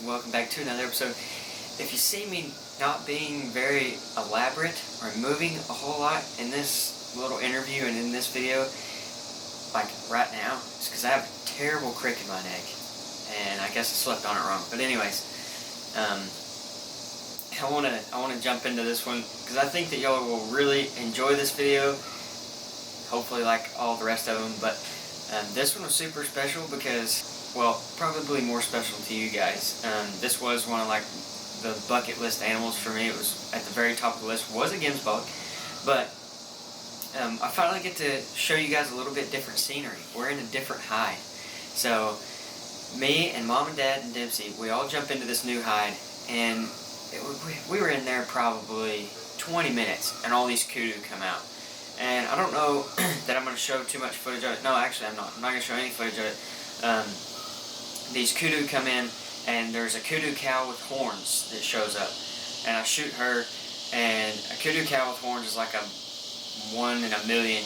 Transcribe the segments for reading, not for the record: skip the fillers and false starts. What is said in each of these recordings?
and welcome back to another episode. If you see me not being very elaborate or moving a whole lot in this little interview and in this video, like right now, it's because I have a terrible crick in my neck, and I guess I slept on it wrong. But anyways, I wanna jump into this one because I think that y'all will really enjoy this video. Hopefully, like all the rest of them, but this one was super special because, well, probably more special to you guys. This was one of like the bucket list animals for me. It was at the very top of the list. Was a Gemsbok, but I finally get to show you guys a little bit different scenery. We're in a different hide. So me and Mom and Dad and Dempsey, we all jump into this new hide, and we were in there probably 20 minutes, and all these kudu come out. And I don't know that I'm going to show too much footage of it. No, actually I'm not. I'm not going to show any footage of it. These kudu come in, and there's a kudu cow with horns that shows up. And I shoot her, and a kudu cow with horns is like a 1 in a million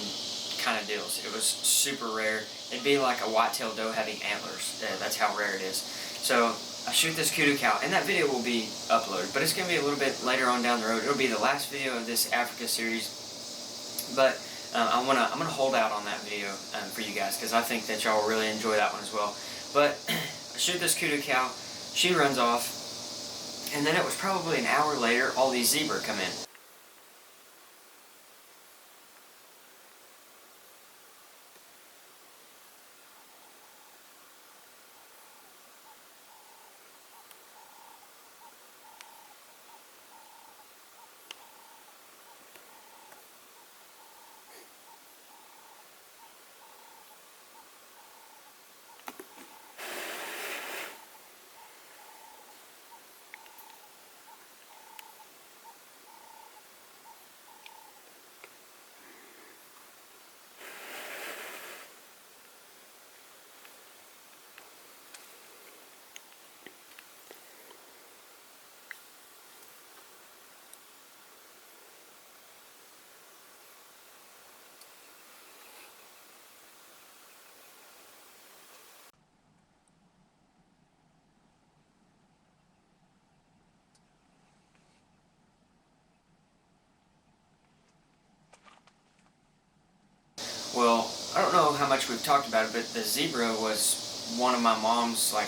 kind of deals. It was super rare. It'd be like a white-tailed doe having antlers. That's how rare it is. So I shoot this kudu cow, and that video will be uploaded. But it's going to be a little bit later on down the road. It'll be the last video of this Africa series. But I'm gonna hold out on that video for you guys because I think that y'all will really enjoy that one as well. But I shoot this kudu cow, she runs off, and then it was probably an hour later, all these zebra come in. Well, I don't know how much we've talked about it, but the zebra was one of my mom's, like,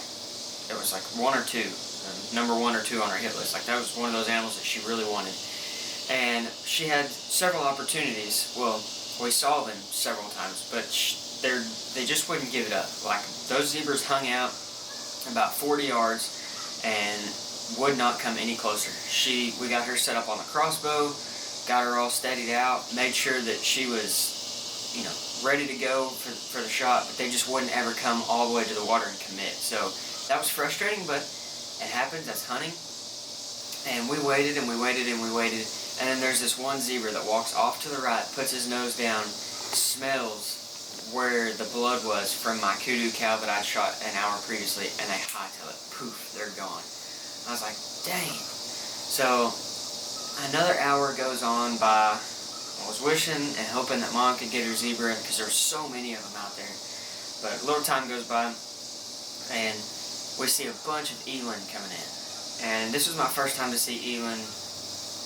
it was like 1 or 2, number 1 or 2 on her hit list. Like, that was one of those animals that she really wanted. And she had several opportunities. Well, we saw them several times, but they just wouldn't give it up. Like, those zebras hung out about 40 yards and would not come any closer. We got her set up on the crossbow, got her all steadied out, made sure that she was, you know, ready to go for the shot, but they just wouldn't ever come all the way to the water and commit. So that was frustrating, but it happens. That's hunting. And we waited and we waited and we waited, and then there's this one zebra that walks off to the right, puts his nose down, smells where the blood was from my kudu cow that I shot an hour previously, and they hightail it. Poof, they're gone. I was like, dang. So another hour goes on by. I was wishing and hoping that Mom could get her zebra because there were so many of them out there. But a little time goes by, and we see a bunch of eland coming in. And this was my first time to see eland,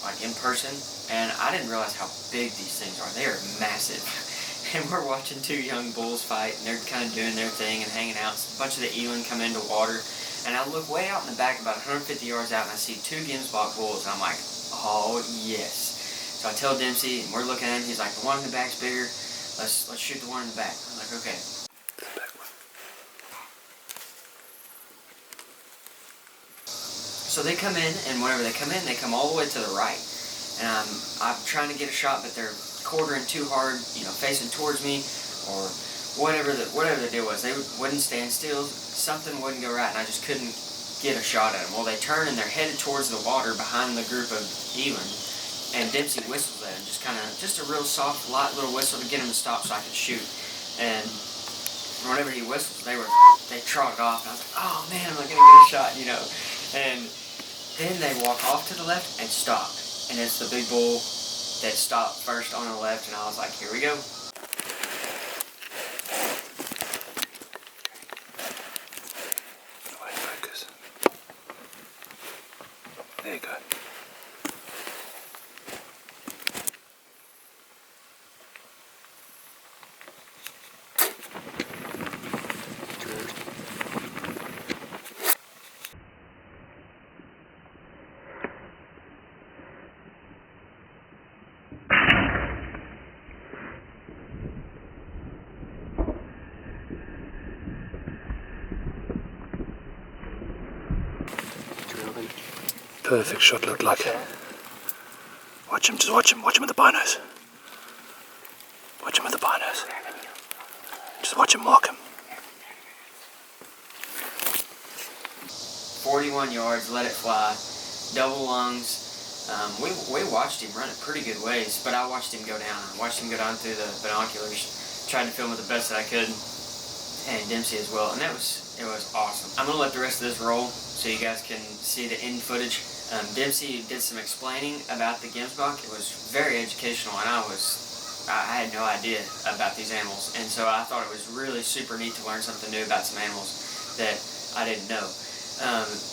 like, in person, and I didn't realize how big these things are. They are massive. And we're watching 2 young bulls fight, and they're kind of doing their thing and hanging out. So a bunch of the eland come into water, and I look way out in the back, about 150 yards out, and I see 2 Gemsbok bulls, and I'm like, oh yes. So I tell Dempsey, and we're looking at him, he's like, the one in the back's bigger, let's shoot the one in the back. I'm like, okay. So they come in, and whenever they come in, they come all the way to the right. And I'm trying to get a shot, but they're quartering too hard, you know, facing towards me, or whatever the deal was. They wouldn't stand still, something wouldn't go right, and I just couldn't get a shot at them. Well, they turn, and they're headed towards the water behind the group of eland. And Dempsey whistles at him, just a real soft, light little whistle to get him to stop so I could shoot. And whenever he whistles, they trotted off, and I was like, oh man, I'm not gonna get a shot, you know. And then they walk off to the left and stop, and it's the big bull that stopped first on the left, and I was like, here we go. perfect shot look like? Watch him, just watch him with the binos. Watch him with the binos. Just watch him mark him. 41 yards, let it fly, double lungs. We watched him run it pretty good ways, but I watched him go down. I watched him go down through the binoculars, trying to film it the best that I could, and Dempsey as well, and it was awesome. I'm going to let the rest of this roll so you guys can see the end footage. Dempsey did some explaining about the Gemsbok. It was very educational, and I had no idea about these animals, and so I thought it was really super neat to learn something new about some animals that I didn't know.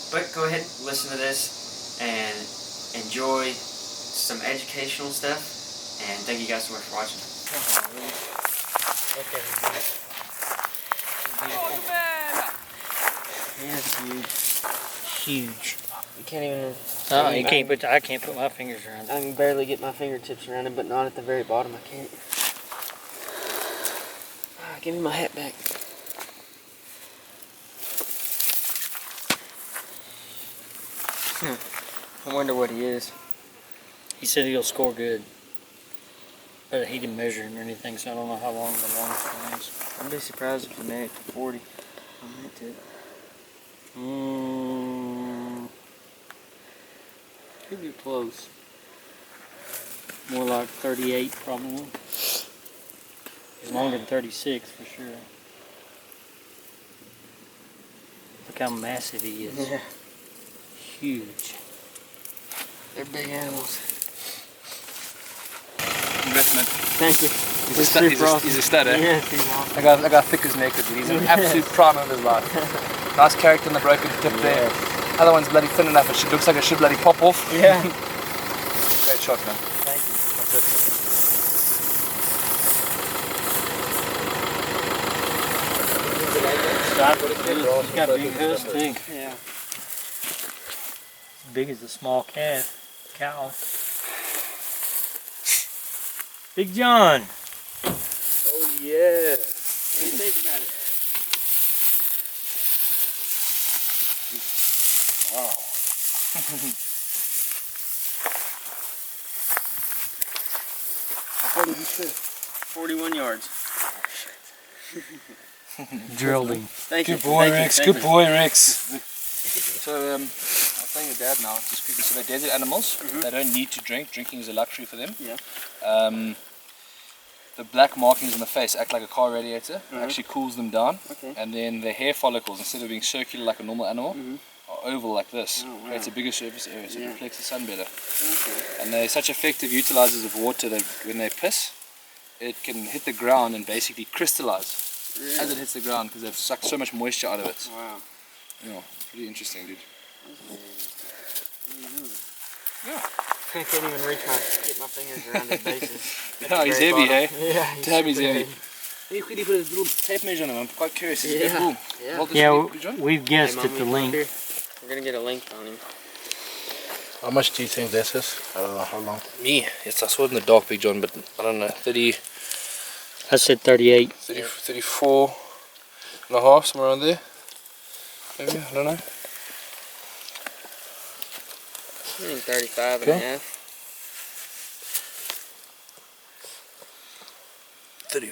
But go ahead, listen to this, and enjoy some educational stuff, and thank you guys so much for watching. Huge. You can't even. Oh, you can't put. I can't put my fingers around it. I can barely get my fingertips around it, but not at the very bottom. I can't. Give me my hat back. I wonder what he is. He said he'll score good, but he didn't measure him or anything, so I don't know how long the longest one is. I'd be surprised if he made it to 40. I meant to. Could be close. More like 38 probably. He's longer than 36 for sure. Look how massive he is. Yeah. Huge. They're big animals. Investment. Thank you. He's a stud, eh? Yeah, he's awesome. That guy thick as naked, but he's an absolute prime of his life. Nice character in the broken tip there. Other one's bloody thin enough, it looks like it should bloody pop off. Yeah. Great shot, man. Thank you. That's it. He's got big hooves too. Yeah. As big as a small cow. Big John. Oh yeah. What do you think about it? Wow. 41 yards. Drilled him. Thank you. Good boy, Rex. Good boy, Rex. So, I'll tell your dad now, just quickly. So they're desert animals. They don't need to drink. Drinking is a luxury for them. Yeah. The black markings on the face act like a car radiator. Actually cools them down. Okay. And then the hair follicles, instead of being circular like a normal animal, are oval like this. Oh, wow. Creates a bigger surface area, so it reflects the sun better. Okay. And they're such effective utilizers of water that when they piss, it can hit the ground and basically crystallize as it hits the ground because they've sucked so much moisture out of it. Wow. Yeah, pretty interesting, dude. Yeah. I can't even get my fingers around his bases. Yeah, he's heavy, eh? Yeah, Damn, he's super heavy. You quickly put a little tape measure on him. I'm quite curious. Is it cool? Yeah. Hold this Yeah, quick, John. we've guessed at the length. We're gonna get a length on him. How much do you think this is? I don't know how long. Me? Yes, I saw it in the dark, Big John, but I don't know. 30, I said 38. 34 and a half, somewhere around there. Maybe, I don't know. I think 35 and a half. 30.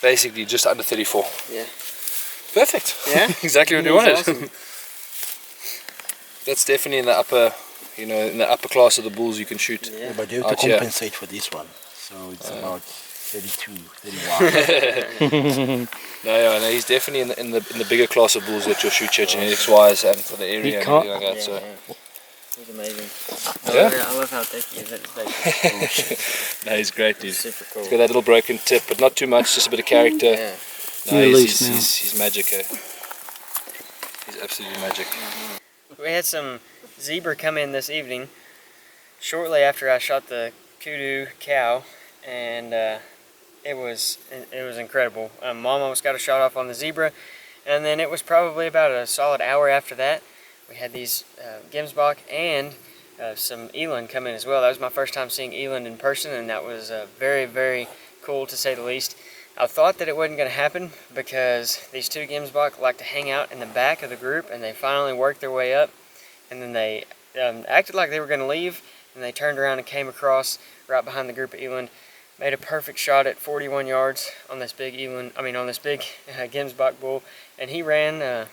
Basically, just under 34. Yeah. Perfect. Yeah? Exactly what we He's wanted. awesome. That's definitely in the upper, in the upper class of the bulls you can shoot. Yeah, but you have to Out here. compensate for this one. So it's about 32, 31. No, he's definitely in the bigger class of bulls that you'll shoot here genetics wise and for the area and everything like that. Yeah, So. yeah. He's amazing. Yeah? I love how thick he is at his base. No, he's great, dude. Super cool. He's got that little broken tip, but not too much, just a bit of character. Yeah. No, Release now. he's magic, eh? He's absolutely magic. We had some zebra come in this evening, shortly after I shot the kudu cow, and it was incredible. Mom almost got a shot off on the zebra, and then it was probably about a solid hour after that. We had these Gemsbok and some eland come in as well. That was my first time seeing eland in person, and that was very, very cool to say the least. I thought that it wasn't going to happen because these two Gemsbok like to hang out in the back of the group, and they finally worked their way up, and then they acted like they were going to leave, and they turned around and came across right behind the group of eland, made a perfect shot at 41 yards on this big Gemsbok bull, and he ran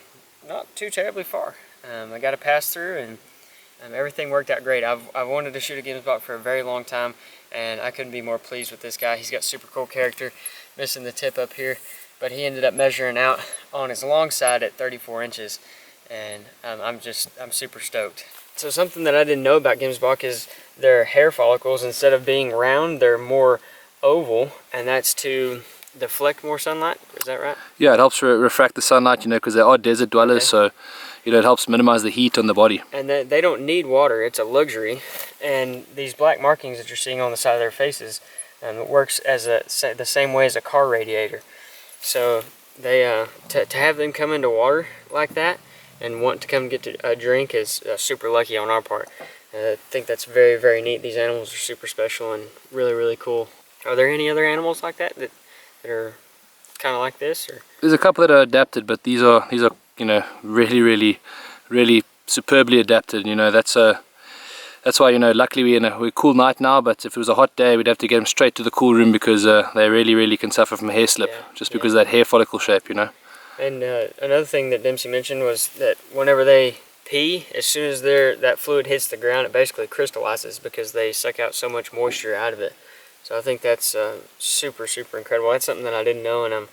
not too terribly far. I got a pass through, and everything worked out great. I've wanted to shoot a Gemsbok for a very long time, and I couldn't be more pleased with this guy. He's got super cool character, missing the tip up here, but he ended up measuring out on his long side at 34 inches, and I'm super stoked. So something that I didn't know about Gemsbok is their hair follicles, instead of being round, they're more oval, and that's to deflect more sunlight. Is that right? Yeah, it helps refract the sunlight, you know, because they are desert dwellers, so you know, it helps minimize the heat on the body. And they don't need water, it's a luxury. And these black markings that you're seeing on the side of their faces, it works as the same way as a car radiator. So they to have them come into water like that and want to come get a drink is super lucky on our part. I think that's very, very neat. These animals are super special and really, really cool. Are there any other animals like that are kind of like this? Or? There's a couple that are adapted, but these are you know, really superbly adapted. You know, that's why, you know, luckily we're in a cool night now, but if it was a hot day we'd have to get them straight to the cool room, because they really can suffer from hair slip, just because of that hair follicle shape, you know. And another thing that Dempsey mentioned was that whenever they pee, as soon as that fluid hits the ground, it basically crystallizes because they suck out so much moisture out of it. So I think that's super incredible. That's something that I didn't know, and I'm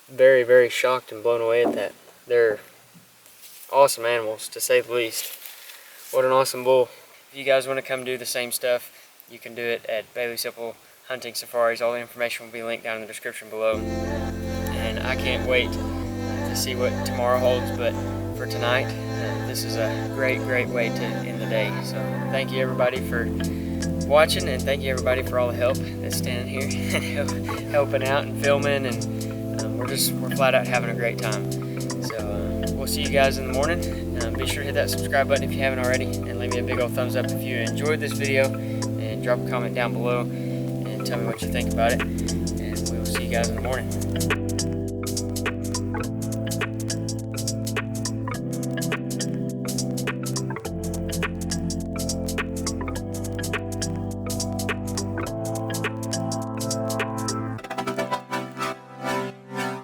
very shocked and blown away at that. They're awesome animals, to say the least. What an awesome bull. If you guys want to come do the same stuff, you can do it at Bailey Sippel Hunting Safaris. All the information will be linked down in the description below. And I can't wait to see what tomorrow holds, but for tonight, this is a great way to end the day. So thank you everybody for watching, and thank you everybody for all the help that's standing here and helping out and filming, and we're flat out having a great time. So we'll see you guys in the morning. Be sure to hit that subscribe button if you haven't already, and leave me a big old thumbs up if you enjoyed this video, and drop a comment down below and tell me what you think about it, and we will see you guys in the morning.